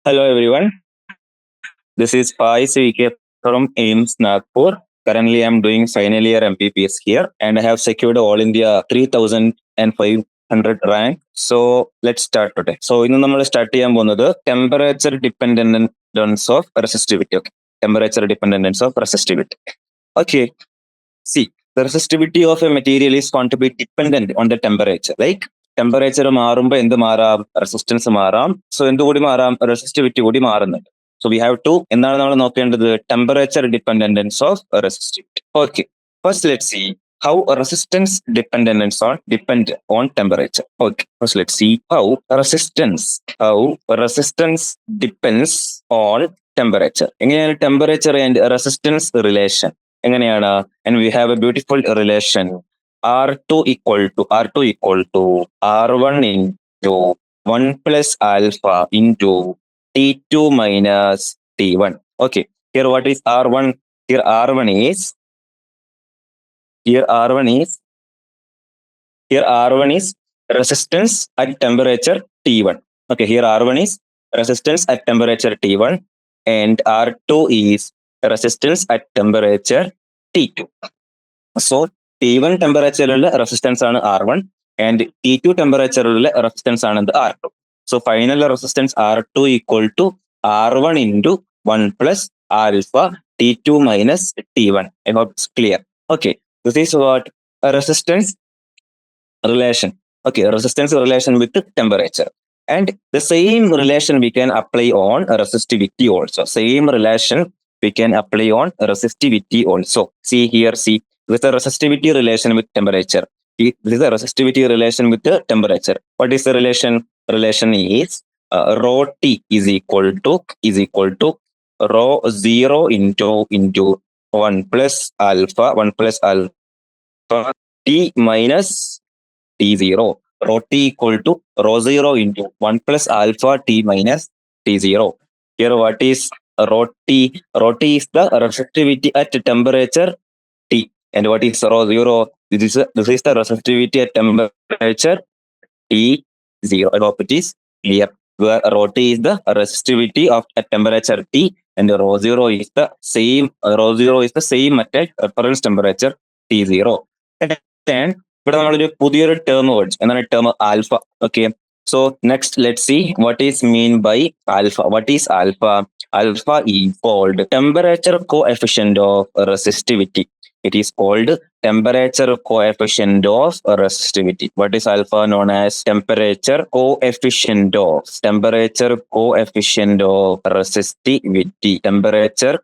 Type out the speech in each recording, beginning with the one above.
Hello everyone, this is Faaiz from AIIMS Nagpur. Currently, I'm doing final year MBPS here and I have secured All India 3500 rank. So let's start today. So ഇന്ന് നമ്മൾ start ചെയ്യാൻ പോകുന്നത് temperature dependence of resistivity. Okay, temperature dependence of resistivity. Okay, see, the resistivity of a material is found to be dependent on the temperature. Like temperature മാറുമ്പോൾ എന്ത് മാറാം? Resistance മാറാം. So എന്തുകൂടി മാറാം? Resistivity കൂടി മാറുന്നുണ്ട്. So we have to എന്താണ് നമ്മൾ നോക്കേണ്ടത്? Temperature dependence of resistivity. Okay, first let see how resistance depend on temperature. Okay, first let's see how resistance depends on temperature. എങ്ങനെയാണ് ടെമ്പറേച്ചർ ആൻഡ് റെസിസ്റ്റൻസ് റിലേഷൻ? എങ്ങനെയാണ്? And we have a beautiful relation. R2 equal to R1 into 1 plus alpha into T2 minus T1. Okay, here what is R1? Here R1 is resistance at temperature T1. Okay, here R1 is resistance at temperature T1 and R2 is resistance at temperature T2. So T1 temperature resistance ആണ് R1 and T2 temperature resistance ആണ് R2. So final resistance R2 equal to R1 into 1 plus alpha T2 minus T1. I hope it's clear. Okay, this is what a resistance relation. Okay, resistance relation with temperature. And the same relation we can apply on resistivity also. Same relation we can apply on resistivity also. See here, see, with the resistivity relation with temperature. This is the resistivity relation with the temperature. What is the relation? Relation is rho T is equal to rho 0 into 1 plus alpha T minus T0. Rho T equal to rho 0 into 1 plus alpha T minus T0. Here what is rho T? Rho T is the resistivity at temperature T. And what is rho 0? This is the resistivity at temperature T0. I hope it is clear. Where rho T is the resistivity of at temperature T and rho 0 is the same at reference temperature T0. And ഇവിടെ നമ്മളൊരു പുതിയൊരു term words എന്താണ് term alpha. Okay, so next let see what is mean by alpha. What is alpha? Alpha is called temperature coefficient of resistivity. It is called temperature coefficient of resistivity. What is alpha? Known as temperature coefficient of resistivity. Temperature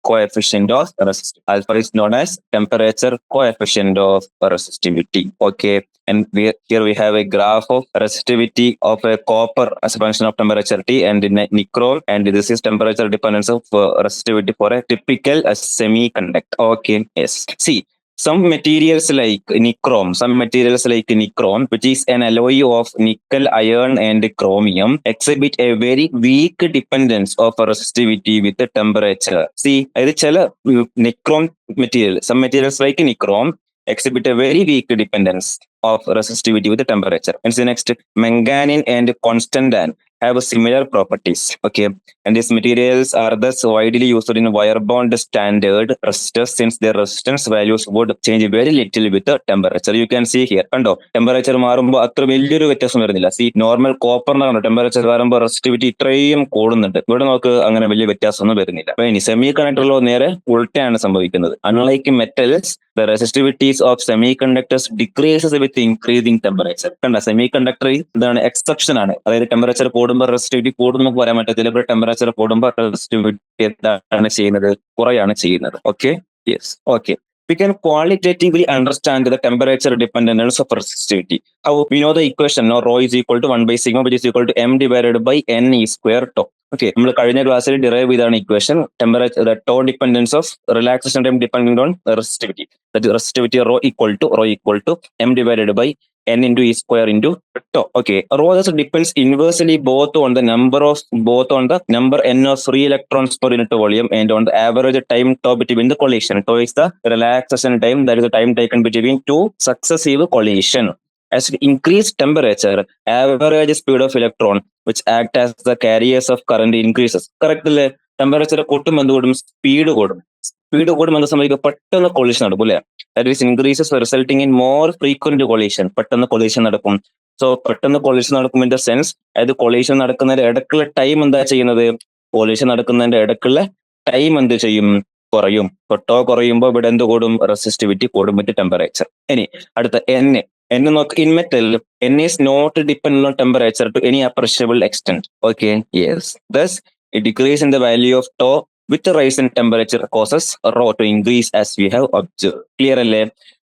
coefficient of resistivity. Alpha is known as temperature coefficient of resistivity. Okay, and here we have a graph of resistivity of a copper as a function of temperature T and nickel, and this is temperature dependence of resistivity for a typical semiconductor. Okay, yes. See, some materials like nichrome, which is an alloy of nickel, iron, and chromium, exhibit a very weak dependence of resistivity with the temperature. See, nichrome material, some materials like nichrome exhibit a very weak dependence of resistivity with the temperature. And the next, manganese and constantan have similar properties. Okay, and these materials are thus widely used in wire bond standard resistors since their resistance values would change very little with the temperature. You can see here, kando temperature മാറുമ്പോൾ അത്ര വലിയൊരു വ്യത്യാസം വരുന്നില്ല. C, normal കോപ്പറിനാണ് temperature വരുമ്പോൾ resistivity ഇത്രയും കൂടുന്നുണ്ട്. ഇവിടെ നമുക്ക് അങ്ങനെ വലിയ വ്യത്യാസമൊന്നും വരുന്നില്ല. അപ്പൊ ഇനി സെമി കണ്ടക്ടറിലോ നേരെ ഉൾട്ടയാണ് സംഭവിക്കുന്നത്. Unlike metals, the resistivities of semiconductors decreases with increasing temperature. കണ്ട, സെമി കണ്ടക്ടർ ഇതാണ് എക്സെപ്ഷൻ ആണ്. അതായത് ടെമ്പറേച്ചർ കൂടുമ്പോൾ റെസിസ്റ്റിവിറ്റി കൂടും നമുക്ക് പറയാൻ പറ്റത്തില്ല. ഇപ്പോൾ ടെമ്പറേച്ചർ കൂടുമ്പോൾ റെസിസ്റ്റിവിറ്റി എന്താണ് ചെയ്യുന്നത്? കുറയാണ് ചെയ്യുന്നത്. Okay, yes. Okay, we can qualitatively understand the temperature dependence of resistivity. How we know the equation, no, rho is equal to 1 by sigma, which is equal to m divided by n e square tau. Okay, നമ്മൾ കഴിഞ്ഞ ക്ലാസ്സിൽ derive ചെയ്താണ് equation. Temperature tau dependence of relaxation time depending on resistivity. That is resistivity rho equal to m divided by n into e square into tau. Okay, rho also depends inversely both on the number n of free electrons per unit volume and on the average time tau between the collision. Tau is the relaxation time, that is the time taken between two successive collision. As we increase temperature, average speed of electron which act as the carriers of current increases. Correct അല്ലേ? Temperature കൂട്ടും എന്ത് കൂടും? Speed കൂടും. Speed കൂടും എന്ത് സംഭവിക്കും? പെട്ടെന്ന് collision നടക്കും അല്ലേ? That is increases resulting in more frequent collision. പെട്ടെന്ന് കൊളീഷൻ നടക്കും. സോ പെട്ടെന്ന് കൊളീഷൻ നടക്കും ഇൻ ദ സെൻസ്, അതായത് കൊളീഷൻ നടക്കുന്നതിന്റെ ഇടക്കുള്ള ടൈം എന്താ ചെയ്യുന്നത്? കൊളീഷൻ നടക്കുന്നതിന്റെ ഇടക്കുള്ള ടൈം എന്ത് ചെയ്യും? കുറയും. ടോ കുറയുമ്പോൾ ഇവിടെ എന്ത് കൂടും? റെസിസ്റ്റിവിറ്റി കൂടും വിത്ത് ടെമ്പറേച്ചർ. ഇനി അടുത്ത എൻ. എൻ നോക്ക്. In metal n is not depend on temperature to any appreciable extent. Okay, yes. Thus a decrease in the value of tau with a rise in temperature causes rho to increase as we have observed. Clear alle?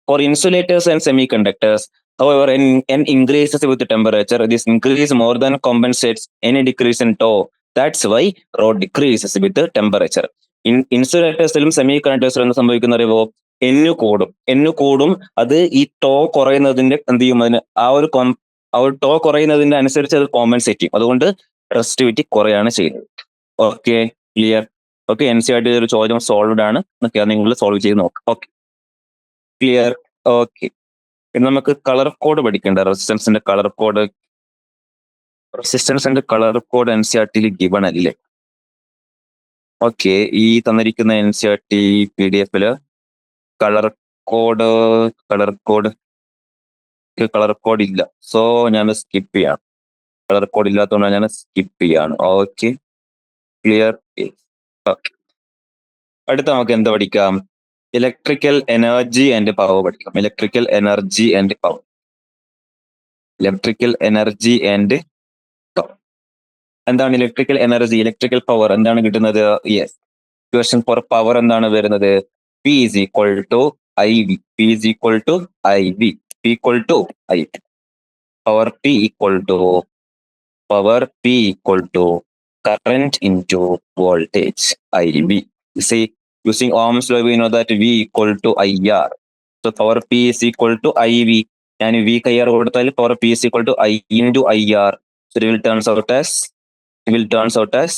For insulators and semiconductors, however, n increases with the temperature. This increase more than compensates any decrease in tau. That's why rho decreases with the temperature. In insulators-ലും സെമികണ്ടക്ടേഴ്സിലും എന്ത് സംഭവിക്കുന്ന അറിയുമോ? എന്നു കൂടും. അത് ഈ to കുറയുന്നതിന്റെ എന്ത് ചെയ്യും? അതിന് ആ ഒരു ടോ കുറയുന്നതിന്റെ അനുസരിച്ച് അത് കോമ്പൻസേറ്റ് ചെയ്യും. അതുകൊണ്ട് റെസിസ്റ്റിവിറ്റി കുറയാണ് ചെയ്യുന്നത്. Okay, clear. ഓക്കെ, NCERT ഒരു ചോദ്യം സോൾവ്ഡ് ആണ്. നിങ്ങൾ സോൾവ് ചെയ്ത് നോക്കാം. Okay, clear. ഓക്കെ, ഇനി നമുക്ക് കളർ കോഡ് പഠിക്കേണ്ട. റെസിസ്റ്റൻസിന്റെ കളർ കോഡ്. NCERT ഗിവൺ അല്ലേ? ഓക്കെ, ഈ തന്നിരിക്കുന്ന NCERT PDF കളർ കോഡ് ഇല്ല. സോ ഞാൻ സ്കിപ്പ് ചെയ്യാണ്. കളർ കോഡ് ഇല്ലാത്തതുകൊണ്ട് ഞാൻ സ്കിപ്പ് ചെയ്യാണ്. Okay, clear. ഓക്കെ, അടുത്ത നമുക്ക് എന്താ പഠിക്കാം? ഇലക്ട്രിക്കൽ എനർജി ആൻഡ് പവർ പഠിക്കാം. Electrical energy and power. എന്താണ് ഇലക്ട്രിക്കൽ എനർജി? ഇലക്ട്രിക്കൽ പവർ എന്താണ് കിട്ടുന്നത്? യെസ്, ക്വസ്റ്റ്യൻ ഫോർ പവർ എന്താണ് വരുന്നത്? P is equal to IV. Power P equal to current into voltage, IB. You see, using Ohm's law, we know that V equal to IR. So power P is equal to IV. And V IR കൊടുത്താൽ power P is equal to I into IR. So it will turns out as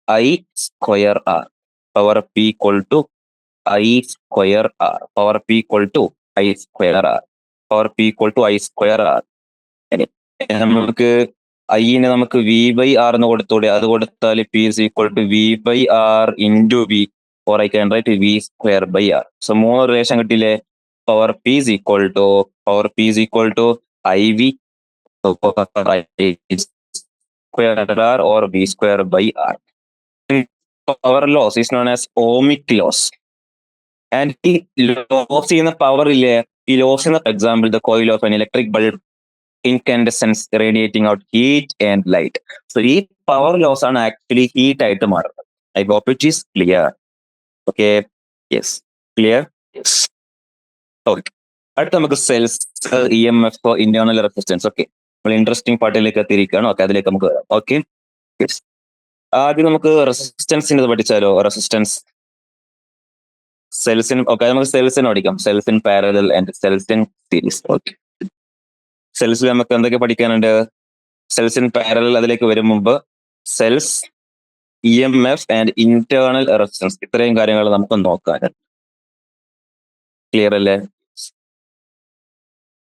I square R. Power P equal to I square R. Power P equal to I square R. Power P equal to I square R. നമുക്ക് ഐനെ നമുക്ക് V by R എന്ന് കൊടുത്തൂടെ? അത് കൊടുത്താൽ P is equal to V by R into V, or I can write V square by R. So മൂന്ന് relation കിട്ടിയില്ലേ? Power P is equal to IV square R or V square by R. Power loss is known as ohmic loss. And ഈ loss ചെയ്യുന്ന power ഇല്ലേ, ഈ loss ചെയ്യുന്ന example the coil of an electric bulb incandescence radiating out heat and light. So ഈ power loss ആണ് actually heat ആയിട്ട് മാറുന്നത്. I hope it is clear. Okay, yes, clear. Yes. Okay, അടുത്ത നമുക്ക് cells, EMF, internal resistance. Okay, നമ്മൾ interesting പാർട്ടിലേക്ക് എത്തിയിരിക്കുകയാണ്. Okay, അതിലേക്ക് നമുക്ക് വരാം. Okay, yes. ആദ്യം നമുക്ക് റെസിസ്റ്റൻസിന് പഠിച്ചാലോ? റെസിസ്റ്റൻസ് സെൽസിന്. ഓക്കെ, നമുക്ക് സെൽസിന് പഠിക്കാം. Cells in parallel and cells in series. Okay, സെൽസിൽ നമുക്ക് എന്തൊക്കെ പഠിക്കാനുണ്ട്? സെൽസ് ഇൻ പാരലൽ അതിലേക്ക് വരും മുമ്പ് cells, EMF and internal resistance, ഇത്രയും കാര്യങ്ങൾ നമുക്ക് നോക്കാൻ. ക്ലിയർ അല്ലേ?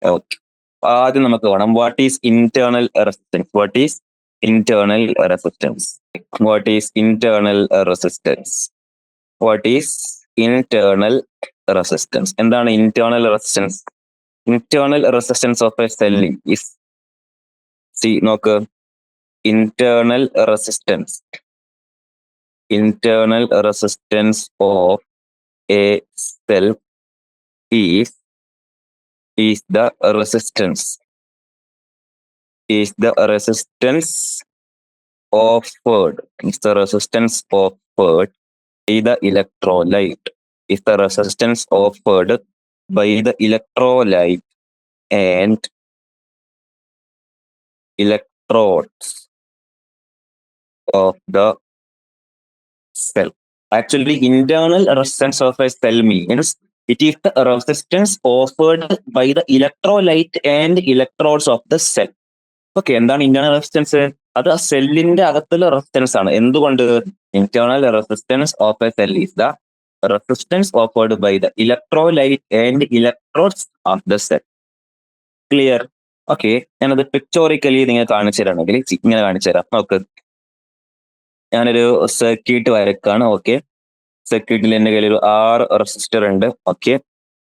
ഓക്കെ, ആദ്യം നമുക്ക് വേണം വാട്ട് ഈസ് ഇന്റേണൽ റെസിസ്റ്റൻസ്. എന്താണ് internal resistance? Internal resistance of a cell is, see, നോക്ക്, internal resistance of a cell is the resistance offered by the electrolyte. Is the resistance offered by the electrolyte and electrodes of the cell. Actually, internal resistance of a cell means it is the resistance offered by the electrolyte and electrodes of the cell. Okay, എന്താണ് internal resistance? അത് ആ സെല്ലിന്റെ അകത്തുള്ള resistance ആണ്. എന്തുകൊണ്ട്? Internal resistance of A cell is the resistance offered by the electrolyte and electrodes of the cell. Clear? Okay, ഞാനത് pictorially നിങ്ങൾ കാണിച്ചു തരാണെങ്കിൽ ഇങ്ങനെ കാണിച്ചു തരാം. നോക്ക്, ഞാനൊരു സർക്യൂട്ട് വരക്കാണ്. ഓക്കെ, സർക്യൂട്ടിൽ എന്റെ കയ്യിൽ ഒരു 6 റെസിസ്റ്റർ ഉണ്ട്. ഓക്കെ,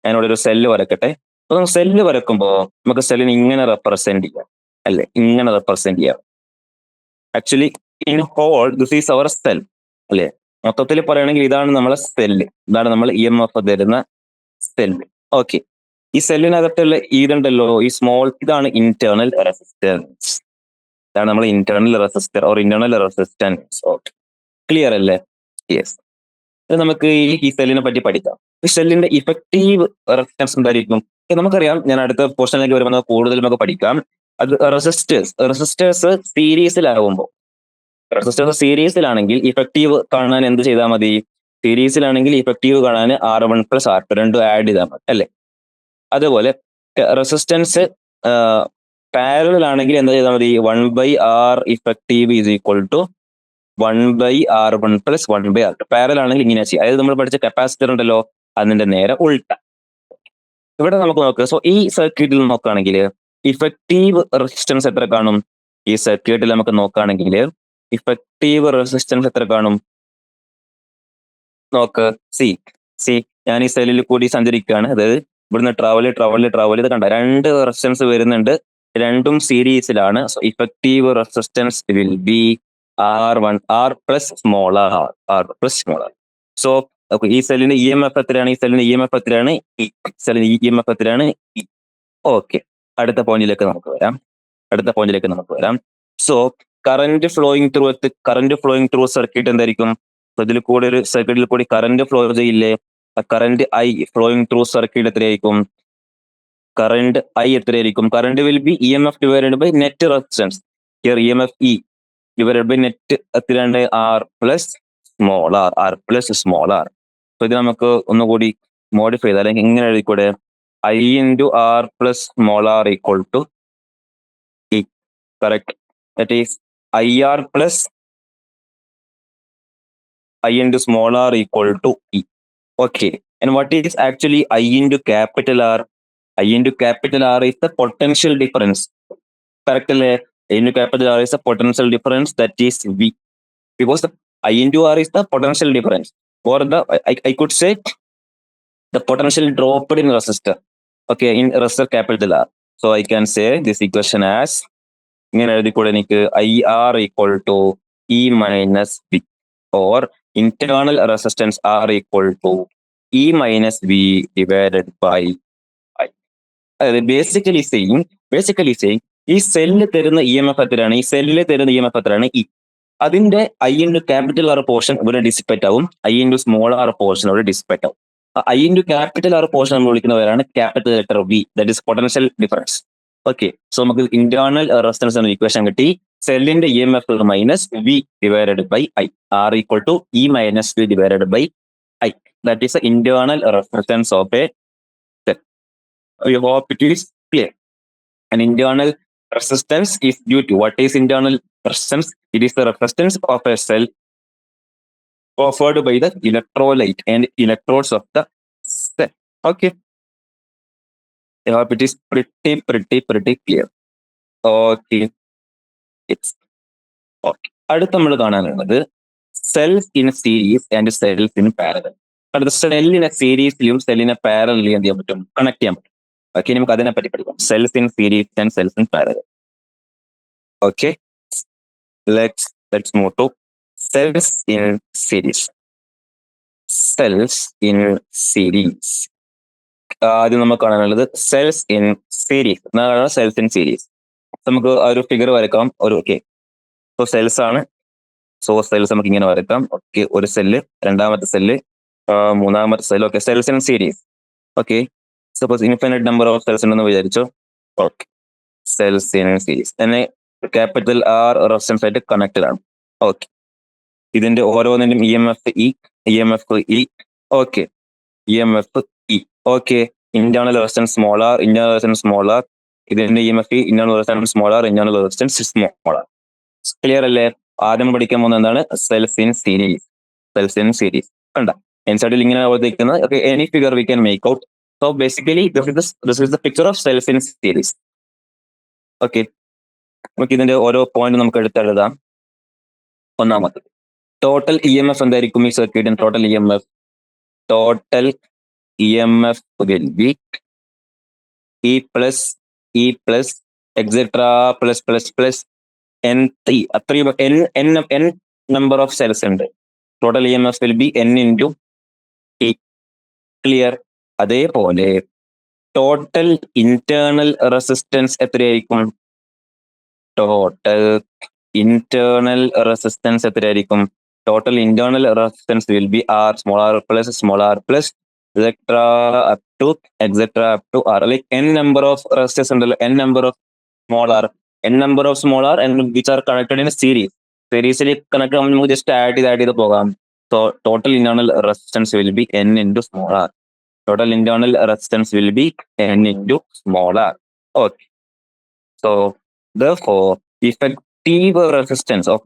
ഞാനിവിടെ ഒരു സെല്ല് വരക്കട്ടെ. അപ്പൊ സെല്ല് വരക്കുമ്പോൾ നമുക്ക് സെല്ലിന് ഇങ്ങനെ റെപ്രസെന്റ് ചെയ്യാം, അല്ലെ? ഇങ്ങനെ റെപ്രസെന്റ് ചെയ്യാം. Actually in whole this is our cell, അല്ലെ? മൊത്തത്തിൽ പറയുകയാണെങ്കിൽ ഇതാണ് നമ്മളെ സെല്ല്, ഇതാണ് നമ്മൾ EMF തരുന്ന സെല്ല്. ഓക്കെ, ഈ സെല്ലിനകത്തുള്ള ഇതുണ്ടല്ലോ, ഈ സ്മോൾ, ഇതാണ് ഇന്റേണൽ റെസിസ്റ്റൻസ്. ഇതാണ് നമ്മൾ internal resistor or internal resistance. Okay, clear അല്ലേ? യെസ്. നമുക്ക് ഈ സെല്ലിനെ പറ്റി പഠിക്കാം. ഈ സെല്ലിന്റെ ഇഫക്റ്റീവ് റെസിസ്റ്റൻസ് എന്തായിരിക്കും? നമുക്കറിയാം, ഞാൻ അടുത്ത പോർഷനിലേക്ക് വരുമ്പോൾ കൂടുതൽ നമുക്ക് പഠിക്കാം. അത് റെസിസ്റ്റേഴ്സ് സീരീസിലാണെങ്കിൽ ഇഫക്റ്റീവ് കാണാൻ എന്ത് ചെയ്താൽ മതി? സീരീസിലാണെങ്കിൽ ഇഫക്റ്റീവ് കാണാൻ R1+R2 രണ്ടും ആഡ് ചെയ്താൽ മതി, അല്ലെ? അതുപോലെ റെസിസ്റ്റൻസ് പാരലൽ ആണെങ്കിൽ എന്താ ചെയ്താൽ മതി? 1/R effective is equal to 1/R1+1/R2. Parallel ആണെങ്കിൽ ഇങ്ങനെ ചെയ്യാം. അതായത് നമ്മൾ പഠിച്ച കപ്പാസിറ്റർ ഉണ്ടല്ലോ, അതിന്റെ നേരെ ഉൾട്ട. ഇവിടെ നമുക്ക് നോക്കാം. സോ ഈ സർക്യൂട്ടിൽ നോക്കുകയാണെങ്കിൽ ഇഫക്റ്റീവ് റെസിസ്റ്റൻസ് എത്ര കാണും? ഈ സർക്യൂട്ടിൽ നമുക്ക് നോക്കുകയാണെങ്കിൽ ഇഫക്റ്റീവ് റെസിസ്റ്റൻസ് എത്ര കാണും? നോക്ക്, സി സി ഞാൻ ഈ സെല്ലിൽ കൂടി സഞ്ചരിക്കുകയാണ്. അതായത് ഇവിടുന്ന് ട്രാവൽ ഇത് കണ്ട 2 റെസിസ്റ്റൻസ് വരുന്നുണ്ട്, രണ്ടും സീരീസിലാണ്. So effective resistance will be R1+R+r. So ഈ സെല്ലിന് EMF എത്രയാണ്? ഈ സെല്ലിന് EMF എത്രയാണ്? സെല്ലിന് EMF എത്രയാണ്? ഓക്കെ, അടുത്ത പോയിന്റിലേക്ക് നമുക്ക് വരാം. So current flowing through circuit എന്തായിരിക്കും? ഇതിൽ കൂടെ ഒരു സർക്യൂട്ടിൽ കൂടി കറന്റ് ഫ്ലോ ചെയ്യില്ലേ? Current I flowing through circuit എത്രയായിരിക്കും? Current will be EMF divided by net resistance. Here EMF E divided by net എത്രയാണ്? R+r. അപ്പൊ ഇത് നമുക്ക് ഒന്നുകൂടി മോഡിഫൈ ചെയ്ത്, അല്ലെങ്കിൽ ഇങ്ങനെ എഴുതിക്കൂടെ? I×R+r equal to E. Correct. That is IR plus I into small r equal to E. Okay. And what is actually I into capital R? I into capital R is the potential difference. Correct. I into capital R is the potential difference, that is V. Because the I into R is the potential difference. Or I could say the potential dropped in resistor. Okay, in resistor capital R. So I can say this equation as ഇങ്ങനെ എഴുതിക്കൂടെ എനിക്ക്? IR equal to E minus V, or internal resistance R equal to E minus V divided by I. അതായത് basically same ഈ cell തരുന്ന EMF എത്രയാണ്? E. അതിന്റെ I into capital R portion ഇവിടെ dissipate ആവും, I into small r portion ഇവിടെ dissipate ആവും. I into capital R portion നമ്മൾ വിളിക്കുന്നവരാണ് capital letter V, that is potential difference. Okay, so നമുക്ക് ഇന്റേണൽ റെസിസ്റ്റൻസ് എന്ന ഇക്വേഷൻ കിട്ടി. സെല്ലിന്റെ EMF minus V divided by I, R equal to E minus V divided by I. That is internal resistance of A cell. I hope it is clear. An internal resistance is due to, what is internal resistance? It is the resistance of a cell offered by the electrolyte and electrodes of the cell. Okay. I hope it is pretty clear. Okay. It's okay. അടുത്ത നമ്മൾ കാണാനുള്ളത് cells in series and cells in parallel. അടുത്ത സെല്ലിനെ സീരീസിലും സെല്ലിനെ പാരലലും എന്ത് ചെയ്യാൻ പറ്റും? Connect ചെയ്യാൻ പറ്റും. ഓക്കെ, നമുക്ക് അതിനെ പറ്റി പഠിക്കാം. Cells in series and cells in parallel. Okay, let's move to cells in series. ആദ്യം നമുക്ക് കാണാനുള്ളത് cells in series. Cells in series നമുക്ക് ആ ഒരു ഫിഗർ വരക്കാം. ഓക്കെ, സോ സെൽസ് ആണ്. സോ സെൽസ് നമുക്ക് ഇങ്ങനെ വരക്കാം. ഓക്കെ, ഒരു സെല്ല്, രണ്ടാമത്തെ സെല്ല്, മൂന്നാമത്തെ cell. Okay, cells in series. Okay, suppose infinite number of cells ഉണ്ടെന്ന് വിചാരിച്ചോ. ഓക്കെ, സെൽസ് ഇൻ സീരീസ് തന്നെ ക്യാപിറ്റൽ R റെസിസ്റ്റൻസ് ആയിട്ട് കണക്റ്റഡ് ആണ്. ഓക്കെ, ഇതിന്റെ ഓരോന്നിന്റെയും EMF E. Okay, EMF E. Okay, internal resistance small r, ഇതിന്റെ EMF E, internal resistance small r, internal resistance small r. Clear അല്ലേ? ആദ്യം പഠിക്കാൻ പോകുന്നത് എന്താണ്? Cells in series. കണ്ട NCERT ഇങ്ങനെ അവതരിക്കുന്നത്. Okay, any figure we can make out. So basically this is the picture of cells in series. Okay, നമുക്ക് ഇതിന്റെ ഓരോ പോയിന്റ് നമുക്ക് എടുത്തെഴുതാം. ഒന്നാമത് ടോട്ടൽ ഇ എം എഫ് എന്തായിരിക്കും ഈ സർക്യൂട്ടിന്? Total E M F will be E plus et cetera plus N3. അത്രയും n number of cells ഉണ്ട്. Total E M F will be n into T. Clear? അതേപോലെ ടോട്ടൽ ഇന്റേണൽ റെസിസ്റ്റൻസ് എത്രയായിരിക്കും? Total internal resistance എത്രയായിരിക്കും? Total internal resistance will B r small r plus etcetera up to r. Like n number of resistors ഉണ്ടല്ലോ, n number of small r and which are connected in a series. സീരീസിൽ connect ആകുമ്പോൾ നമുക്ക് just add ചെയ്ത് പോകാം. So total internal resistance will be n into small r. Total internal resistance will be n into small r. Okay. So therefore, effective resistance of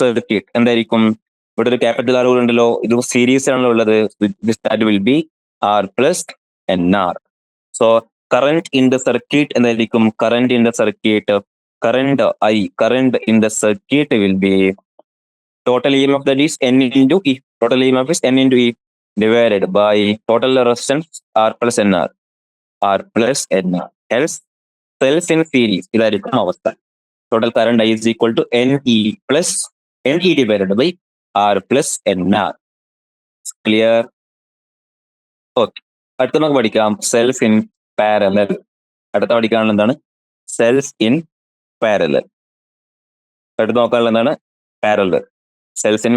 circuit എന്തായിരിക്കും? ഇവിടെ ഒരു capital R ഉണ്ടല്ലോ, ഇത് series ആണല്ലോ ഉള്ളത്. That will be r plus nr. So current in the circuit എന്തായിരിക്കും? Current in the circuit will be total EMF, that is n into E. Total EMF is n into E divided by total resistance r plus nr. Else cells in series ഇതായിരിക്കും അവസ്ഥ. Total current I is equal to NE divided by r plus nr. Clear? Okay. അടുത്ത നമുക്ക് പഠിക്കാം cells in parallel. അടുത്ത പഠിക്കാനുള്ള എന്താണ്? Cells in parallel. അടുത്ത് നോക്കാനുള്ള എന്താണ്? പാരലൽ. Cells in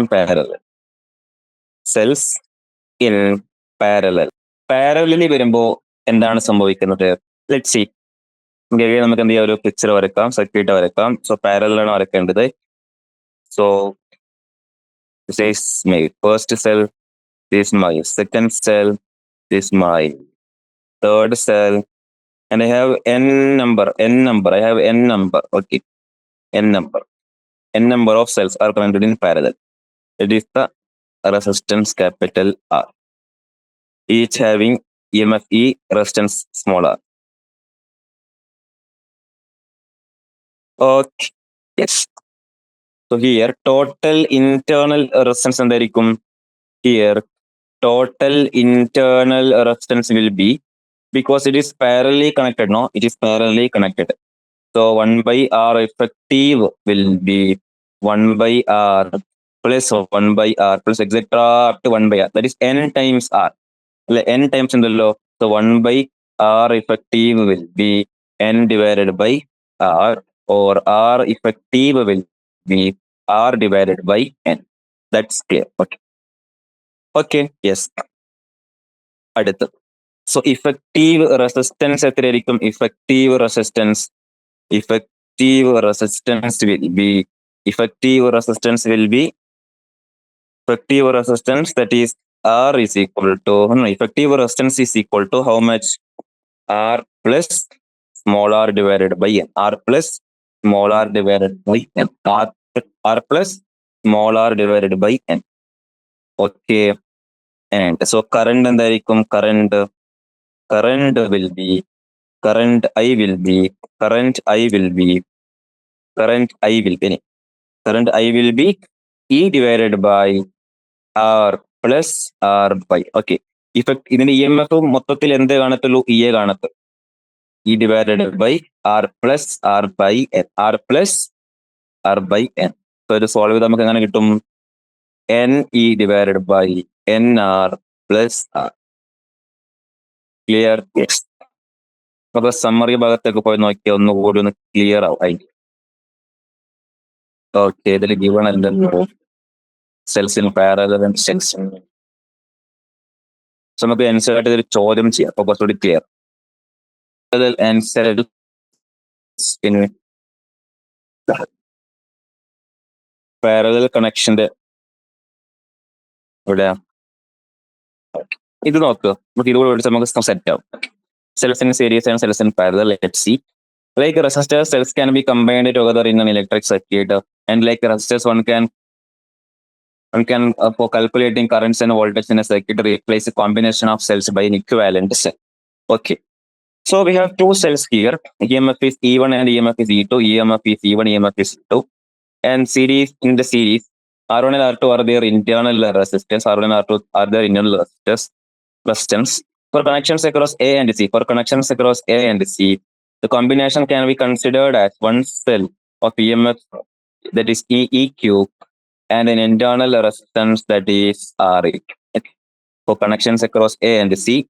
parallel. പാരലലിൽ വരുമ്പോ എന്താണ് സംഭവിക്കുന്നത്? Let's see. നമുക്ക് എന്ത് ചെയ്യാം? ഒരു പിക്ചർ വരക്കാം, സർക്യൂട്ട് വരക്കാം. സോ പാരലലാണ് വരക്കേണ്ടത്. So this is my first cell, this is my second cell, this is my third cell, and I have n number. I have n number. Okay, n number of cells are connected in parallel. It is the resistance capital R, each having EMF E, resistance small r. Okay, yes. So here total internal resistance എന്തായിരിക്കും? Here total internal resistance will be, because it is parallelly connected, no? It is parallelly connected. So 1 by R effective will be 1 by R plus 1 by R plus etc. up to 1 by R. That is n times R. N times in the law. So 1 by R effective will be n divided by R, or R effective will be R divided by n. That's clear. Okay. Yes. അടുത്ത്. So effective resistance എത്രയായിരിക്കും? Effective resistance will be that is R is equal to, effective resistance is equal to how much? R plus small r divided by n. R plus small r divided by n. R plus small r divided by n. Okay. And so current എന്തായിരിക്കും? Current I will be E divided by R plus R by. Okay. ഇതിന് EMF മൊത്തത്തിൽ എന്ത് കാണത്തുള്ളൂ? E കാണത്തുള്ളൂ. E divided by R plus R by n. So ഇത് solve ചെയ്ത് നമുക്ക് എങ്ങനെ കിട്ടും? NE divided by NR plus R. Clear? Yes. അപ്പൊ സമ്മറി ഭാഗത്തേക്ക് പോയി നോക്കിയാൽ ഒന്നുകൂടി ഒന്ന് ക്ലിയർ ആവും. ഓക്കെ, ഇതിൽ ഗിവൺ അല്ലല്ലോ cells in parallel and cells in. So നമുക്ക് NCERT ഒരു ചോദ്യം ചെയ്യാം, അപ്പൊ കുറച്ചുകൂടി ക്ലിയർ. NCERT ഇൻ പാരലൽ കണക്ഷന്റെ എവിടെയാ? ഇത് നോക്കുക, നമുക്ക് ഇതുകൂടെ നമുക്ക് സെറ്റ് ആവും. Cells in series and cells in parallel. Let's see. Like resistor cells can be combined together in an electric circuit, and like resistors, one can for calculating currents and voltage in a circuit replace a combination of cells by an equivalent cell. Okay. So we have two cells here. EMF is E1 and EMF is E2. EMF is E1, EMF is E2. And series in the series, R1 and R2 are their internal resistance. R1 and R2 are their internal resistance. For connections across A and C, the combination can be considered as one cell of EMF, that is EEQ, and an internal resistance, that is RE. For connections across A and C,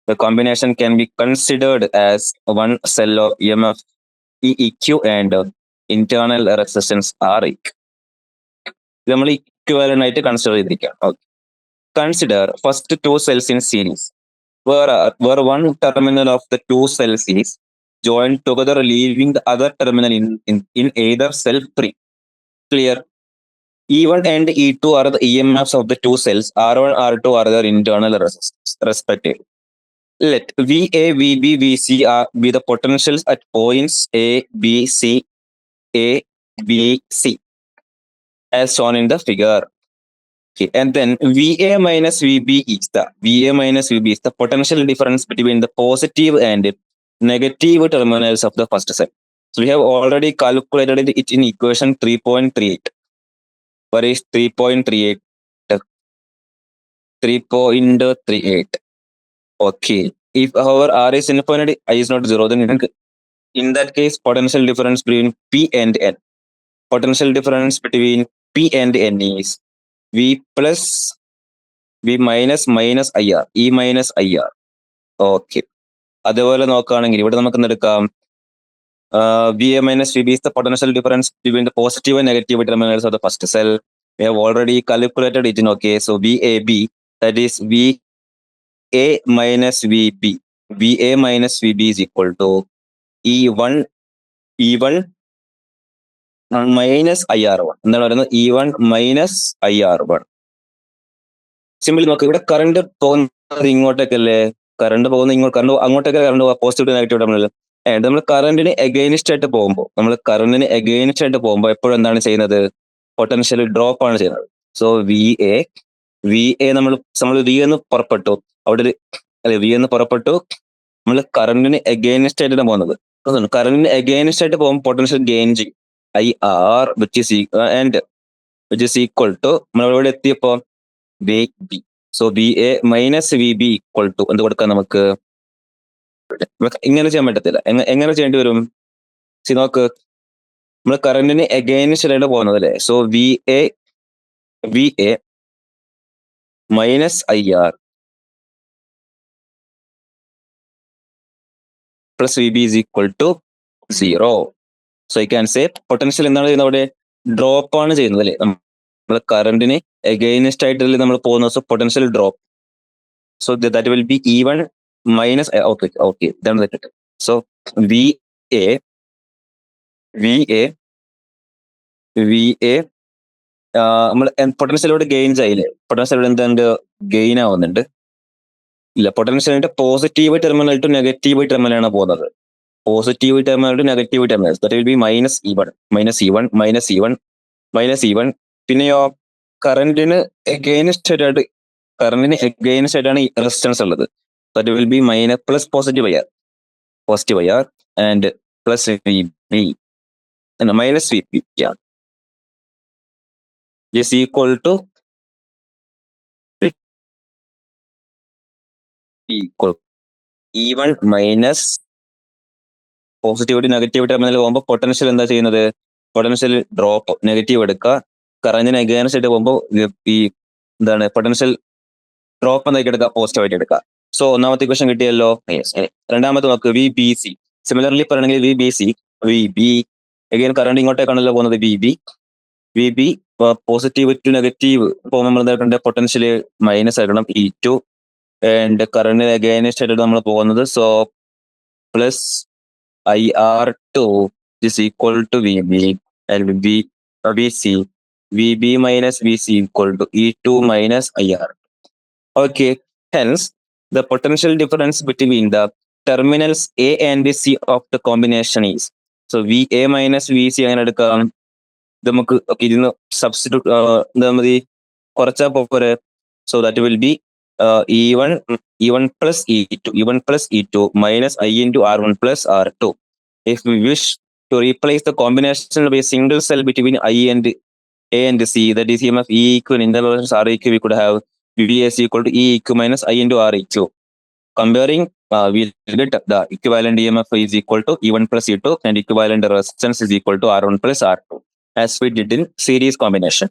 the combination can be considered as one cell of EMF EEQ and internal resistance RE. നമ്മൾ equivalent ആയിട്ട് consider ചെയ്തിരിക്കാം. Consider first two cells in series, where one terminal of the two cells is joined together, leaving the other terminal in either cell free. Clear? E1 and E2 are the EMFs of the two cells. R1, R2 are their internal resistance, respectively. Let VA, VB, VC be the potentials at points A, B, C, A, B, C, as shown in the figure. Okay, and then VA minus VB is the potential difference between the positive and negative terminals of the first cell. So we have already calculated it in equation 3.38. Where is 3.38? 3.38. Okay. If however R is infinity, I is not zero, then in that case, potential difference between P and N. Potential difference between P and N is V plus V minus minus IR, E minus IR. Okay. അതേപോലെ നോക്കുകയാണെങ്കിൽ ഇവിടെ നമുക്ക് എന്തെടുക്കാം, VA minus VB is the potential difference between the positive and negative terminals of the first cell. We have already calculated it in okay. So VAB, that is VA minus VB. VA minus VB is equal to E1 minus IR1. എന്താണ് പറയുന്നത്? E1 minus IR1. Simply നോക്കുക, ഇവിടെ current പോകുന്നത് ഇങ്ങോട്ടേക്കല്ലേ, current അങ്ങോട്ടേക്ക് current പോകാം, positive negative terminal. നമ്മൾ കറണ്ടിന് against ആയിട്ട് പോകുമ്പോൾ എപ്പോഴും എന്താണ് ചെയ്യുന്നത്? പൊട്ടൻഷ്യൽ ഡ്രോപ്പ് ആണ് ചെയ്യുന്നത്. സോ വി എ നമ്മൾ വി എന്ന് പുറപ്പെട്ടു, നമ്മൾ കറണ്ടിന് എഗെയിൻസ്റ്റ് ആയിട്ടാണ് പോകുന്നത്. കറണ്ടിന് എഗെയിൻസ്റ്റ് ആയിട്ട് പോകുമ്പോൾ പൊട്ടൻഷ്യൽ ഗെയിൻ ചെയ്യും, IR, which is equal to നമ്മളിവിടെ എത്തിയപ്പോ VB. So VA minus VB equal to എന്ത് കൊടുക്കാം? നമുക്ക് ഇങ്ങനെ ചെയ്യാൻ പറ്റത്തില്ല. എങ്ങനെ ചെയ്യേണ്ടി വരും? നോക്ക്, നമ്മൾ കറണ്ടിന് എഗെയിൻസ്റ്റ് ആയിട്ട് പോകുന്നത് അല്ലേ. So VA minus IR plus VB is equal to 0. So I can say potential എന്താണ് ചെയ്യുന്നത്? അവിടെ ഡ്രോപ്പ് ആണ് ചെയ്യുന്നത് അല്ലേ. നമ്മൾ കറണ്ടിന് എഗെയിൻസ്റ്റ് ആയിട്ട് നമ്മൾ പോകുന്നത്. So potential drop. So that will be E1 minus okay ഇതാണ് തെറ്റ്. സോ VA നമ്മൾ പൊട്ടൻഷ്യലോട് ഗെയിൻ ചെയ്യില്ലേ, പൊട്ടൻഷ്യലോട് എന്താണ്ട് ഗെയിൻ ആവുന്നുണ്ട് ഇല്ല. പൊട്ടൻഷ്യലിന്റെ പോസിറ്റീവ് ടെർമിനൽ ടു നെഗറ്റീവ് ടെർമിനലാണ് പോകുന്നത്. Positive terminal to negative terminal, that will be -E1. പിന്നെയോ കറണ്ടിന് എഗെയിൻസ്റ്റ് ആയിട്ടാണ് ഈ റെസിസ്റ്റൻസ് ഉള്ളത്. That will be plus positive IR and plus VB minus VB is equal to E1 minus positive to negative terminal പോകുമ്പോൾ potential എന്താ ചെയ്യുന്നത്? Potential drop, negative എടുക്കുക. കറണ്ടിന് against ആയിട്ട് പോകുമ്പോൾ ഈ എന്താണ് പൊട്ടൻഷ്യൽ ഡ്രോപ്പ് എന്താക്കി എടുക്കുക? പോസിറ്റീവ് ആയിട്ട് എടുക്കുക. സോ ഒന്നാമത്തെ ഇക്വേഷൻ കിട്ടിയല്ലോ. രണ്ടാമത്തെ നോക്ക്, VBC. സിമിലർലി പറയണമെങ്കിൽ VB എഗെയിൻ കറണ്ട് ഇങ്ങോട്ടേക്കാണല്ലോ പോകുന്നത്. VB പോസിറ്റീവ് ടു നെഗറ്റീവ് പോകുമ്പോൾ നമ്മൾ എന്തായിട്ടുണ്ട്? പൊട്ടൻഷ്യൽ മൈനസ് ആക്കണം, E2. ആൻഡ് കറണ്ട് എഗെയിൻസ്റ്റ് ആയിട്ട് നമ്മൾ പോകുന്നത്. So plus IR2 is equal to VB and VB minus VC equal to E2 minus IR. Okay, hence the potential difference between the terminals A and C of the combination is, so VA minus VC അങ്ങനെ എടുക്കാം. നമുക്ക് ഇതിന് substitute കുറച്ചാൽ പോരെ. So that will be E1 plus E2 minus I into R1 plus R2. If we wish to replace the combination of a single cell between I and A and C, that is EMF E equal intervals R eq, we could have VBS equal to E eq minus I into R eq. Comparing, we'll get the equivalent EMF is equal to E1 plus E2 and equivalent resistance is equal to R1 plus R2, as we did in series combination.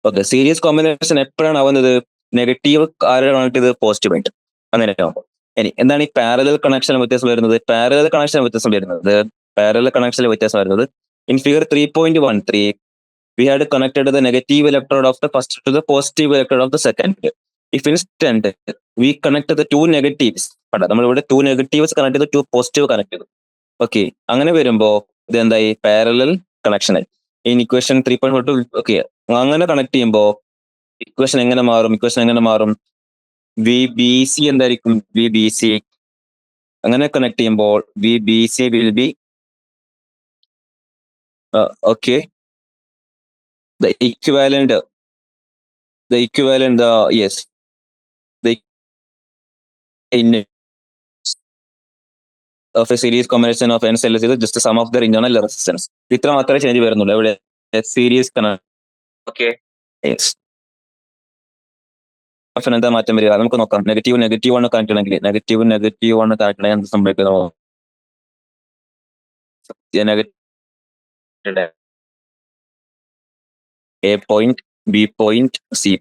Okay, series combination എപ്പോഴാണ് ആവുന്നത്? Negative ആരായിട്ട് ഇത് positive ആയിട്ട് അങ്ങനെ ആവുമ്പോൾ. ഇനി എന്താണ് ഈ parallel connection വ്യത്യാസം വരുന്നത്? പാരലൽ കണക്ഷൻ വ്യത്യാസം വരുന്നത് in figure 3.13 we had connected the negative electrode of the first to the positive electrode of the second. If instant we connect the two negatives, നമ്മളിവിടെ two negatives കണക്ട് ചെയ്ത് two positive connect ചെയ്തു. Okay, അങ്ങനെ വരുമ്പോ ഇത് എന്തായി? Parallel connection ആയി. In equation 3.42 okay, അങ്ങനെ connect ചെയ്യുമ്പോ ഇക്വേഷൻ എങ്ങനെ മാറും? വി ബി സി എന്തായിരിക്കും? വി ബി സി അങ്ങനെ കണക്ട് ചെയ്യുമ്പോൾ V B C will be okay the equivalent yes, the in of a series combination of n cells is just the sum of their internal resistance. ഇത്ര മാത്രമേ change വരുന്നുള്ളൂ ഇവിടെ series okay. എന്താ മാറ്റം വരിക നമുക്ക് നോക്കാം. നെഗറ്റീവ് ആണ് കണക്ട് ചെയ്യണമെങ്കിൽ നെഗറ്റീവ് ആണ് കണക്ട് ചെയ്യാൻ എന്ത് സംഭവിക്കുന്നു? A point, B point, C.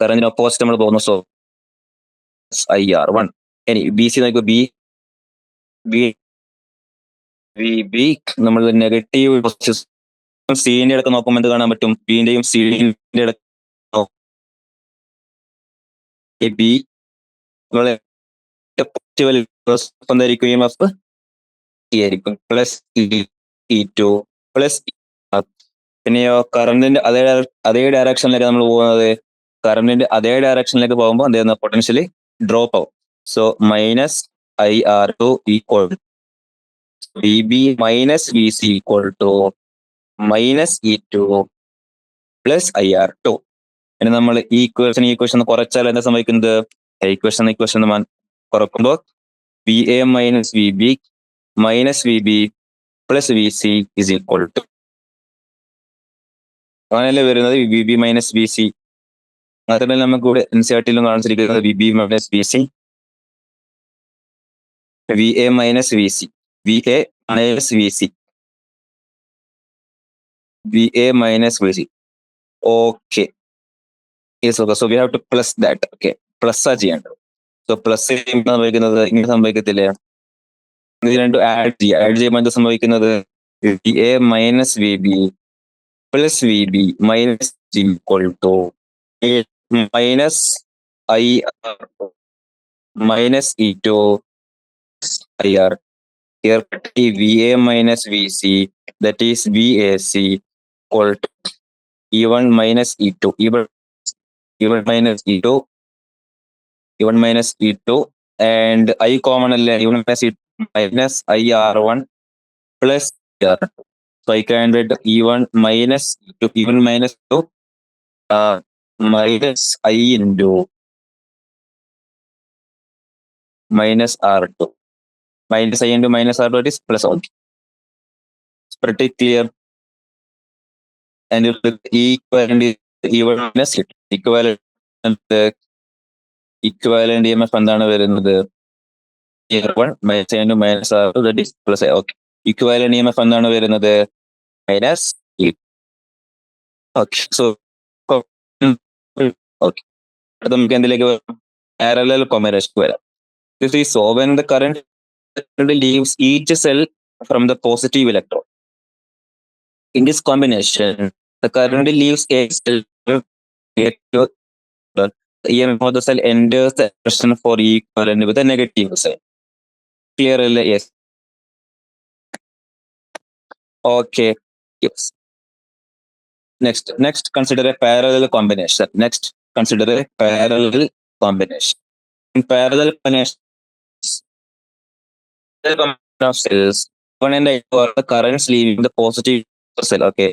കറന്റിന് ഓപ്പോസിറ്റ് നമ്മൾ പോകുന്നു. So IR1. ഇനി ബി സി നോക്കുമ്പോൾ ബി നമ്മൾ നെഗറ്റീവ് സിന്റെ ഇടക്ക് നോക്കുമ്പോൾ എന്ത് കാണാൻ പറ്റും? ബിന്റെയും സിന്റെ ഇടക്ക് ബി എന്തായിരിക്കും? EMF ആയിരിക്കും പ്ലസ് E2 പ്ലസ്. പിന്നെയോ കറന്റിന്റെ അതേ ഡയറക്ഷനിലേക്ക് നമ്മൾ പോകുന്നത്. കറന്റിന്റെ അതേ ഡയറക്ഷനിലേക്ക് പോകുമ്പോൾ എന്ത് ചെയ്യുന്ന പൊട്ടൻഷ്യലി ഡ്രോപ്പ് ആവും. So minus IR2 equal VB minus VC equal to minus E2 plus IR2. ഇനി നമ്മൾ ഈ ഇക്വേഷൻ കുറച്ചാൽ എന്താ സംഭവിക്കുന്നത്? ഇക്വേഷൻ കുറക്കുമ്പോൾ VA minus VB minus VB plus VC is equal to അങ്ങനെയല്ലേ വരുന്നത്? VB minus VC. മാത്രമല്ല നമുക്ക് ഇവിടെ NCERT-ലും കാണിച്ചിരിക്കുന്നത് VB minus VC, VA minus VC, VA minus VC, VA minus VC. Okay. Yes, okay. So we have to plus that. Okay. Plus ആ ചെയ്യേണ്ടത്. So plus സംഭവിക്കുന്നത് ഇങ്ങനെ സംഭവിക്കത്തില്ലേ? ഇത് രണ്ടും ആഡ് ചെയ്യുമ്പോൾ എന്താ സംഭവിക്കുന്നത്? VA minus VB plus VB minus equal to minus IR minus E2 IR. Here VA minus VC, that is VAC equal to E1 minus E2, E1 minus E2 and I common E1 plus E2 minus IR1 plus IR. So I can write E1 minus E2, E1 minus 2 minus I into minus R2. Minus I into minus R2 is plus 1. It's pretty clear. And if the equivalent is E1 minus E2, equivalent EMF എന്താണ് വരുന്നത്? E1 minus I into minus R2, that is plus I. Okay. Equivalent EMF എന്താണ് വരുന്നത്? Minus E. Okay. So okay. നമുക്ക് എന്തിലേക്ക് വരാം? Parallel combination വരാം. So when the current leaves each cell from the positive electrode, in this combination the current leaves a cell, the EMF of the cell enters the expression for equivalent with the negative side. Clear? Yes. Okay. Yes. Next consider a parallel combination. In parallel combination of cells I1 and I2 are the currents leaving the positive cell. Okay.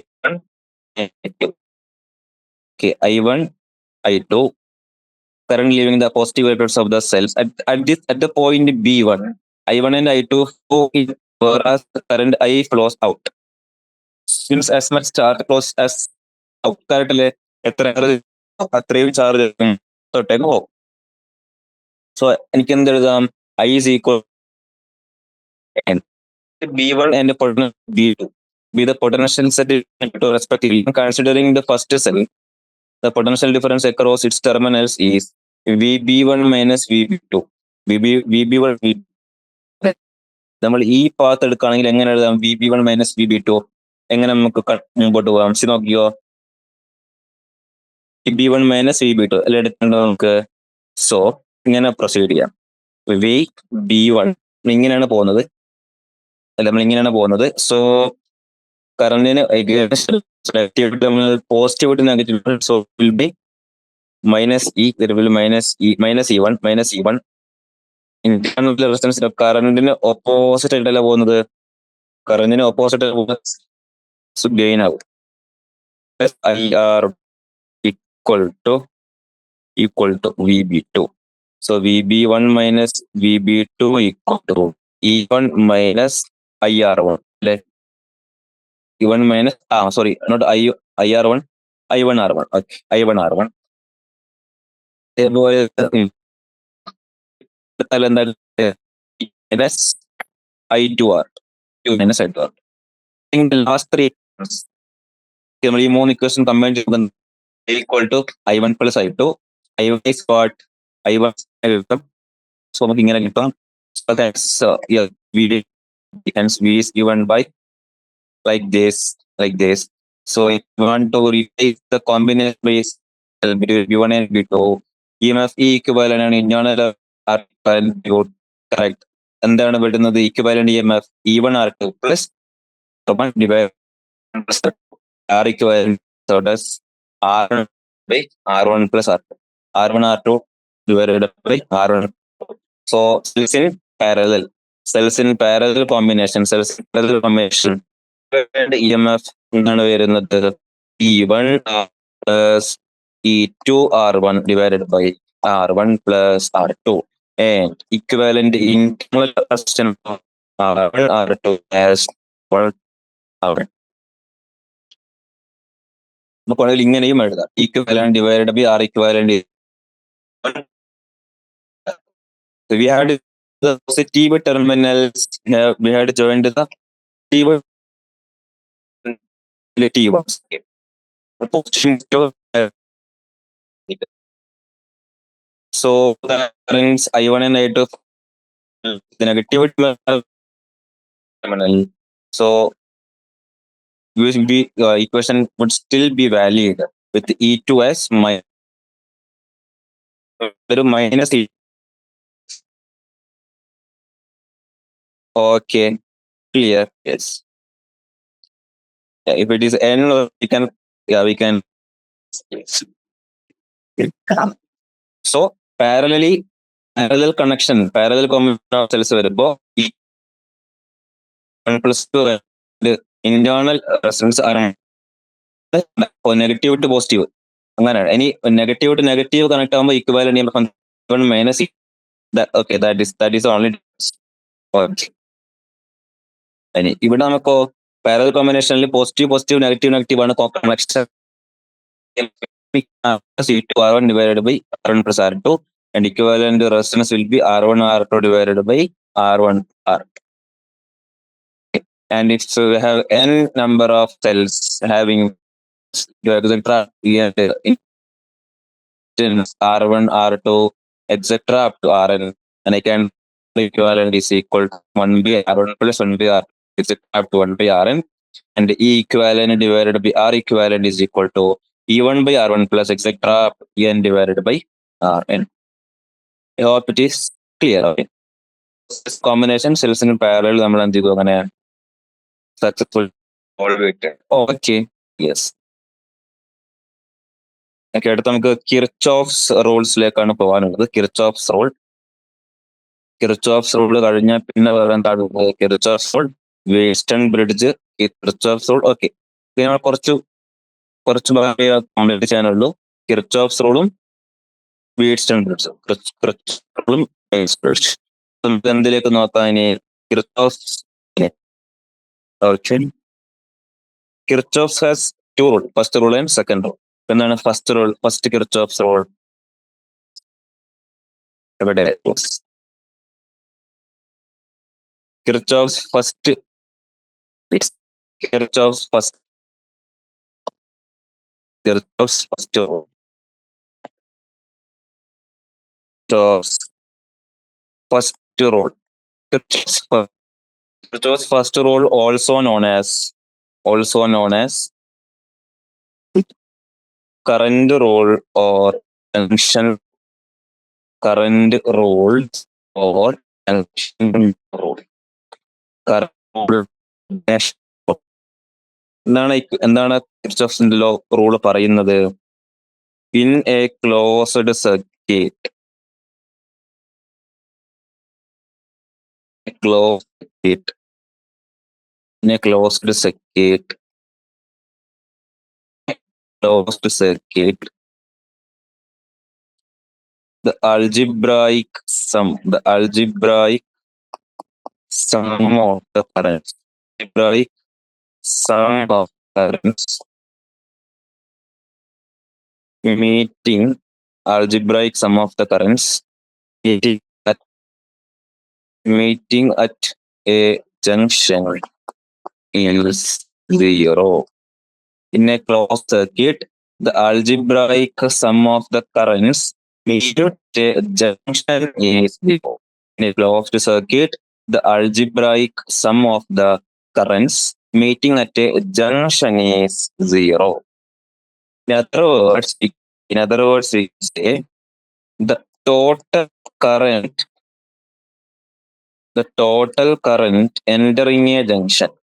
Okay, I1, I2, current leaving the positive electrons of the cells at the point B1. I1 and I2 flow in, whereas the current I flows out. Since as much charge flows as out, currently എത്ര അത്രയും charge തൊട്ടേക്ക് പോകും. So എനിക്ക് എന്ത് എഴുതാം? I is equal B1 and potential B2 be the potential set respectively. Considering the first cell, the potential difference across its terminals is VB1 minus VB2. VB1 നമ്മൾ ഈ path എടുക്കുകയാണെങ്കിൽ എങ്ങനെ എഴുതാം? VB1 മൈനസ് VB2 എങ്ങനെ നമുക്ക് മുമ്പോട്ട് പോകാം? നോക്കിയോ, VB1 മൈനസ് VB2 അല്ലെ എടുക്കേണ്ടത് നമുക്ക്. സോ ഇങ്ങനെ പ്രൊസീഡ് ചെയ്യാം. VB1 ഇങ്ങനെയാണ് പോകുന്നത്, നമ്മളിങ്ങനെയാണ് പോകുന്നത്. സോ കറണ്ടിന് positive to negative, so will be minus E, there will minus E1 internal resistance. കറണ്ടിന് ഓപ്പോസിറ്റ് ആയിട്ടല്ല പോകുന്നത്, കറണ്ടിന് ഓപ്പോസിറ്റ് ഗെയിൻ ആവും. IR equal to VB2. So VB1 minus VB2 equal to E1 minus IR1. E1 minus sorry, not IR1, I1R1. Okay, I1R1. I2R, minus I2R. In the last three നമ്മൾ ഈ മൂന്ന് equation combine ചെയ്യുന്നത് equal to I1 plus I2. I1 is what? I1 കിട്ടും. So നമുക്ക് ഇങ്ങനെ കിട്ടാം. So that's V is given by like this. So if you want to replace the combination base between V1 and V2, EMF equivalent and internal correct. എന്താണ് വരുന്നത്? Equivalent EMF E1R2 plus R equivalent, so does R1 by R1 plus R2. R1R2 divided by R1. So cells in parallel combination. EMF എന്താണ് വരുന്നത്? E1 plus E2R1 divided by R1 plus R2, and equivalent internal resistance R1 R2 as R1. നമുക്ക് ഇങ്ങനെയും എഴുതാം, equivalent divided by R equivalent. So we had the positive terminals, we had joined the negative ones. So the currents I1 and I2, the negative terminal. So equation would still be valid with E2 as minus E. Okay, clear? Yes. If it is N, we can. So parallel connection, parallel combination of cells വരുമ്പോ E1 plus 2 internal resistance ആണ്. Negative to positive അങ്ങനെയാണ്. ഇനി negative to negative connect ആകുമ്പോൾ equivalent minus okay, that is only. ഇനി ഇവിടെ നമുക്കോ parallel കോമ്പിനേഷനിൽ positive negative ആണ് connection. R1 divided by R1 plus R2, and equivalent resistance will be R1 R2 divided by R1 R2. And if we have n number of cells having R1 R2 etc. up to Rn, and I can equivalent is equal to 1 by R1 plus 1 by R2 etc. up to 1 by Rn, and E equivalent divided by R equivalent is equal to E1 by R1 plus etc. N divided by Rn. I hope it is clear. Okay. This combination cells in parallel നമ്മൾ എന്ത് ചെയ്തു അങ്ങനെ successful. Okay, yes. Okay, അടുത്ത നമുക്ക് Kirchhoff's റൂൾസിലേക്കാണ് പോകാനുള്ളത്. Kirchhoff's rule കഴിഞ്ഞാൽ പിന്നെ വേറെ എന്താണ്? Kirchhoff's rule Wheatstone bridge, Kirchhoff's rule. Okay, നമ്മൾ കുറച്ച് ഭാഗമേ കംപ്ലീറ്റ് ചെയ്യാനുള്ളൂ. കിർച്ചോഫ്സ് റൂളും വീറ്റ്സ്റ്റൺ ബ്രിഡ്ജും. റൂളും ബ്രിഡ്ജ്. നമുക്ക് എന്തിലേക്ക് നോക്കാം ഇനി? Kirchhoff's. Okay, Kirchhoff's has two rule, first rule and second rule. എന്താണ് first rule? First Kirchhoff's rule എവിടെ? Kirchhoff's first Kirchhoff's first rule. Kirchhoff's first rule. Kirchhoff's first rule, also known as current rule or junction. Current rules or junction rule. Current rule. എന്താണ് കിർച്ചോഫ്സിന്റെ rule പറയുന്നത്? In A closed circuit, in a closed circuit, the algebraic sum of the currents, meeting algebraic sum of the currents meeting at a junction is 0. In a closed circuit, the algebraic sum of the currents meeting at a junction is 0. In a closed circuit, the algebraic sum of the currents meeting at a junction is 0. In other words, we say the total current entering a junction,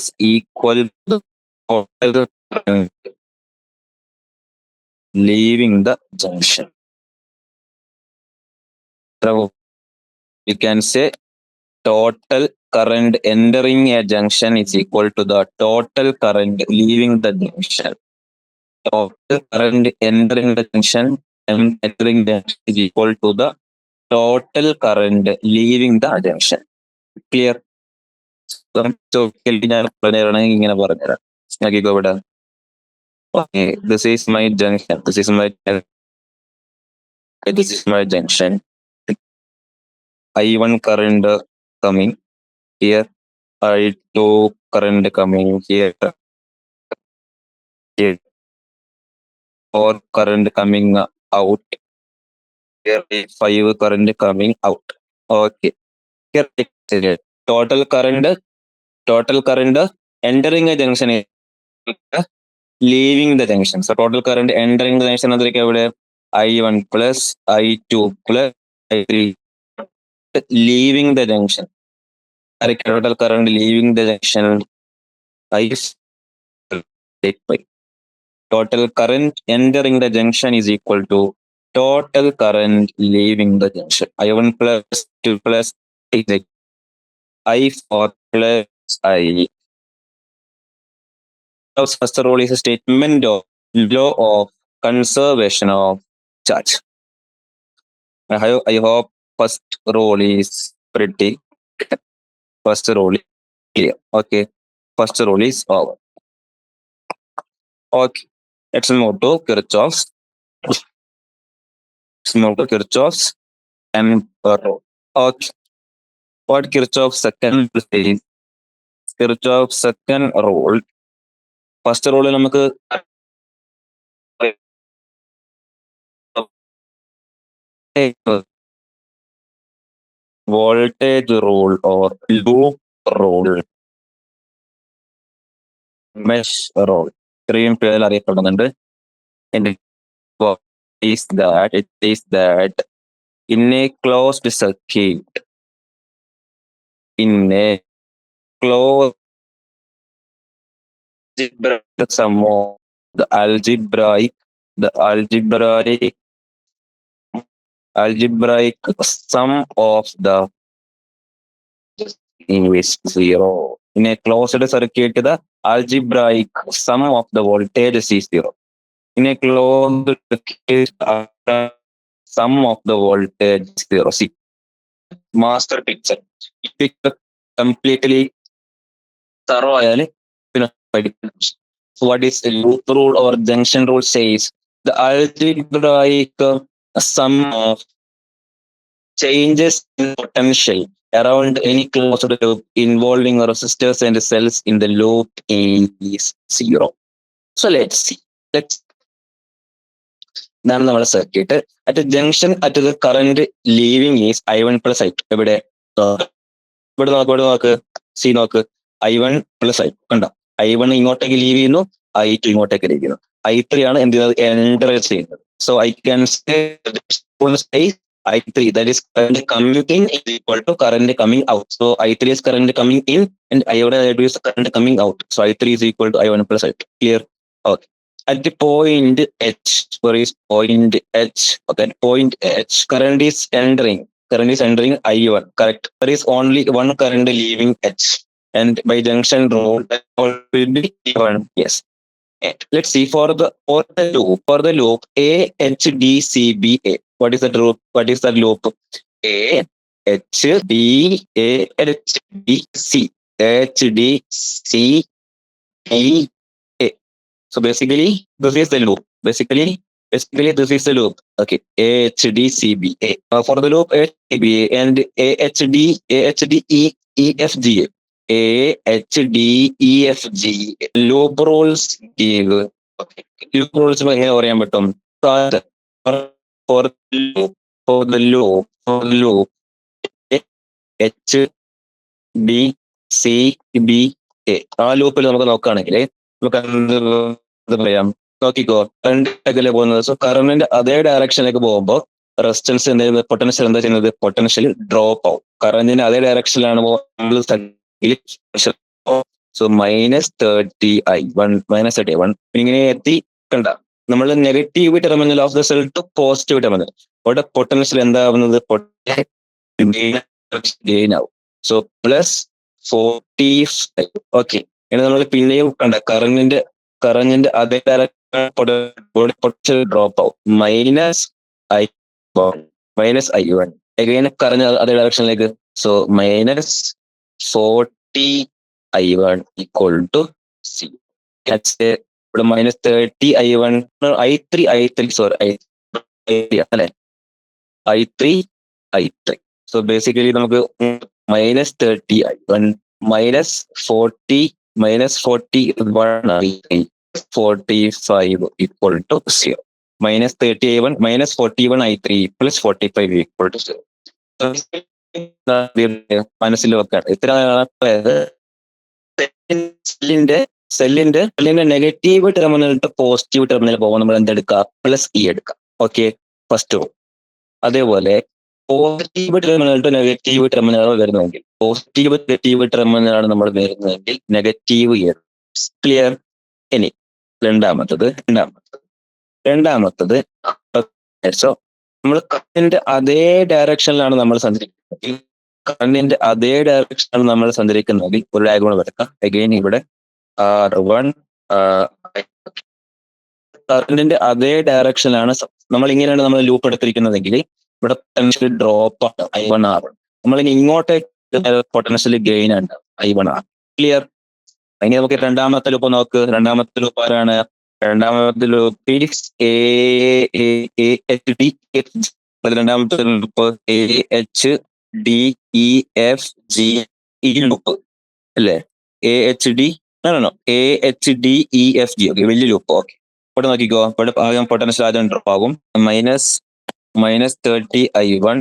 is equal to the total current leaving the junction. So we can say total current entering a junction is equal to the total current leaving the junction. Total current entering the junction is equal to the total current leaving the junction. Clear? ഇങ്ങനെ പറഞ്ഞുതരാം. നോക്കിക്കോ ഇവിടെ. Okay, this is my junction. This is my junction. I1 current coming here. I2 current coming here. Or current coming out. Here 5 current coming out. Okay. Here total current entering a junction is leaving the junction. So total current entering the junction is I1 plus I2 plus I3. Leaving the junction. Total current leaving the junction is total current entering the junction is equal to total current leaving the junction. I1 plus 2 plus I4 plus I. First rule is a statement of law of conservation of charge. I hope first rule is pretty. First rule is clear. Okay. First rule is over. Okay. Let's move to Kirchhoff's. And okay. What Kirchhoff's second rule is? Kirchhoff's second rule. First rule നമുക്ക് voltage rule or loop rule, mesh rule. ഇത്രയും പേരിൽ അറിയപ്പെടുന്നുണ്ട്. It is that in a closed circuit, sum of the algebraic sum of the is zero. In a closed circuit, the algebraic sum of the voltage is zero. In a closed circuit, sum of the voltage is zero. See, master picture. If it completely thorough ആയാല് പിന്നെ പഠിക്കും. So what is the loop rule or junction rule says? The algebraic sum of changes in potential around any closed loop involving resistors and cells in the loop is zero. So let's see. ഇതാണ് നമ്മുടെ circuit. At junction at the current leaving is I1 plus I2. എവിടെ? ഇവിടെ നോക്ക് C നോക്ക്. I1 plus I2 കണ്ടോ? I1 ഇങ്ങോട്ടേക്ക് leave ചെയ്യുന്നു, I2 ഇങ്ങോട്ടേക്ക് ലീവ് ചെയ്യുന്നു. I3 ആണ് എന്ത് ചെയ്യുന്നത്? എൻറ്റർ ചെയ്യുന്നത്. So I can say I3, that is current coming in, is equal to current coming out. So I3 is current coming in and I1 is current coming out. So I3 is equal to I1 plus I2. Clear? Okay. At the point H, where is point H? Okay, at point H, current is entering I1. Correct. There is only one current leaving H, and by junction rule, that will be I1. Yes. Let's see for the loop AHDCBA. What is the loop? AHDCBA. So basically, this is the loop. Basically, this is the loop. Okay, AHDCBA. For the loop AHDCBA and AHDEFGA. AHDEFGA. Loop rules give. Okay. Loop rules എങ്ങനെ പറയാൻ പറ്റും? For the loop HDCBA. ആ ലൂപ്പിൽ നമുക്ക് നോക്കുകയാണെങ്കിൽ നമുക്ക് എന്ത് പറയാം? നോക്കിക്കോ, കറണ്ട് അകലെ പോകുന്നത്. സോ കറണ്ടിന്റെ അതേ ഡയറക്ഷനിലേക്ക് പോകുമ്പോൾ റെസിസ്റ്റൻസ് എന്ത് ചെയ്യുന്നത്? പൊട്ടൻഷ്യൽ എന്താ ചെയ്യുന്നത്? പൊട്ടൻഷ്യൽ ഡ്രോപ്പ് ആവും. കറണ്ടിന്റെ അതേ ഡയറക്ഷനിലാണ് സോ -30I1 ഇങ്ങനെ എത്തി. കണ്ട, നമ്മൾ negative terminal of the cell to positive terminal. അവിടെ പൊട്ടൻഷ്യൽ എന്താവുന്നത്? ഗെയിൻ ആവും. സോ +45. ഓക്കെ, ഇനി നമ്മൾ പിന്നെയും കണ്ട കറണ്ടിന്റെ അതേ പൊട്ടൻഷ്യൽ ഡ്രോപ്പ് ആവും. -I1 അഗൈൻ കറണ്ട് അതേ ഡയറക്ഷനിലേക്ക്. So -40I1 equal to 0. ഇവിടെ -30I1 I3 അല്ലെ? I3. സോ ബേസിക്കലി നമുക്ക് -30I1 -40 equal to 0. -30I1 -41 I3 +45 equal to 0. മനസ്സിൽ വെക്കാൻ ഇത്ര സെല്ലിന്റെ negative terminal to positive terminal പോകുമ്പോൾ നമ്മൾ എന്തെടുക്കുക? +E എടുക്കുക. Okay, first rule. അതേപോലെ positive terminal to negative terminal വരുന്നതെങ്കിൽ, പോസിറ്റീവ് നെഗറ്റീവ് ടെർമിനലാണ് നമ്മൾ വരുന്നതെങ്കിൽ നെഗറ്റീവ് E. ക്ലിയർ? ഇനി രണ്ടാമത്തത് സോ നമ്മൾ കറണ്ടിന്റെ അതേ ഡയറക്ഷനിലാണ് നമ്മൾ സഞ്ചരിക്കുന്നതെങ്കിൽ ഒരു ഡയഗ്രം എടുക്കാം. അഗൈൻ ഇവിടെ R1 കറണ്ടിന്റെ അതേ ഡയറക്ഷനിലാണ് നമ്മൾ ഇങ്ങനെയാണ് നമ്മൾ ലൂപ്പ് എടുത്തിരിക്കുന്നതെങ്കിൽ ഇവിടെ പൊട്ടൻഷ്യൽ ഡ്രോപ്പ് ആണ് I1 R1. നമ്മളിനി ഇങ്ങോട്ടേക്ക് പൊട്ടൻഷ്യൽ ഗെയിൻ ആണ് I1 R. ക്ലിയർ? ഇനി നമുക്ക് രണ്ടാമത്തെ ലൂപ്പ് നോക്ക്. രണ്ടാമത്തെ ലൂപ്പ് ആരാണ്? രണ്ടാമത്തെ ലൂപ്പ് രണ്ടാമത്തെ ലൂപ്പ് AHDEFG ലൂപ്പ് അല്ലേ? AHDEFG. ഓക്കെ, വലിയ ലൂപ്പ്. ഓക്കെ, ഇവിടെ നോക്കിക്കോ. ഇവിടെ ആദ്യം പൊട്ടൻഷ്യൽ ആദ്യം ഡ്രോപ്പ് ആകും. -30I1.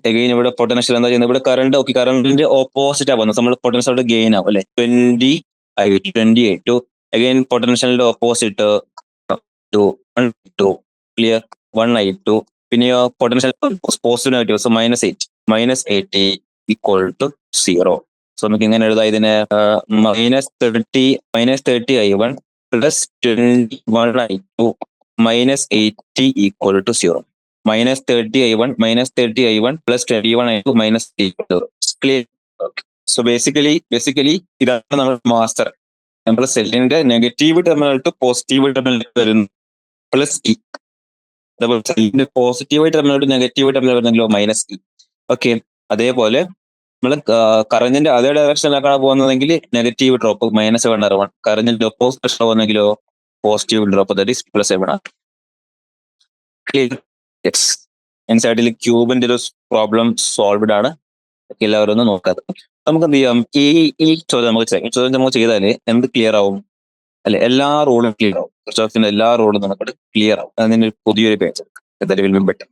അഗൈൻ ഇവിടെ പൊട്ടൻഷ്യൽ എന്താ ചെയ്യുന്നത്? ഇവിടെ കറണ്ട്. ഓക്കെ, കറണ്ടിന്റെ ഓപ്പോസിറ്റ് ആ പോകുന്നത്. നമ്മൾ പൊട്ടൻഷ്യൽ ഗെയിൻ ആവും അല്ലെ? 20I2. അഗൈൻ പൊട്ടൻഷ്യലിന്റെ ഓപ്പോസിറ്റ് 2. ക്ലിയർ? 1I2. പിന്നെയോ potential positive negative. So -80 equal to 0. So നമുക്ക് ഇങ്ങനെ എഴുതാം ഇതിനെ -30 I1 plus 21I2 -80 equal to 0. -30 I1 plus 21I2 -0. Clear? So basically ഇതാണ് നമ്മുടെ മാസ്റ്റർ. നമ്മുടെ സെല്ലിന്റെ negative terminal to positive terminal വരുന്നു പ്ലസ് ഇ. സെല്ലിന്റെ positive terminal to negative terminal വരുന്നെങ്കിലോ -ഇ. ഓക്കെ, അതേപോലെ നമ്മൾ കറന്റിന്റെ അതേ ഡയറക്ഷനിലേക്കാണ് പോകുന്നതെങ്കിൽ നെഗറ്റീവ് ഡ്രോപ്പ് -7R1. കറന്റിന്റെ ഓപ്പോസിറ്റ് പോകുന്നെങ്കിലോ positive drop, that is +7R. Yes, NCERT ക്യൂബിന്റെ ഒരു പ്രോബ്ലം സോൾവ്ഡ് ആണ്. എല്ലാവരും ഒന്ന് നോക്കാതെ നമുക്ക് എന്ത് ചെയ്യാം, ഈ ചോദ്യം നമുക്ക് ചെയ്താല് എന്ത് ക്ലിയർ ആവും അല്ലെ? എല്ലാ റൂളും ക്ലിയർ ആവും. കിർച്ചോഫിന്റെ എല്ലാ റൂളും നമുക്ക് ക്ലിയർ ആവും. അതിന് പുതിയൊരു പേജ് എന്തായാലും ബെറ്റർ.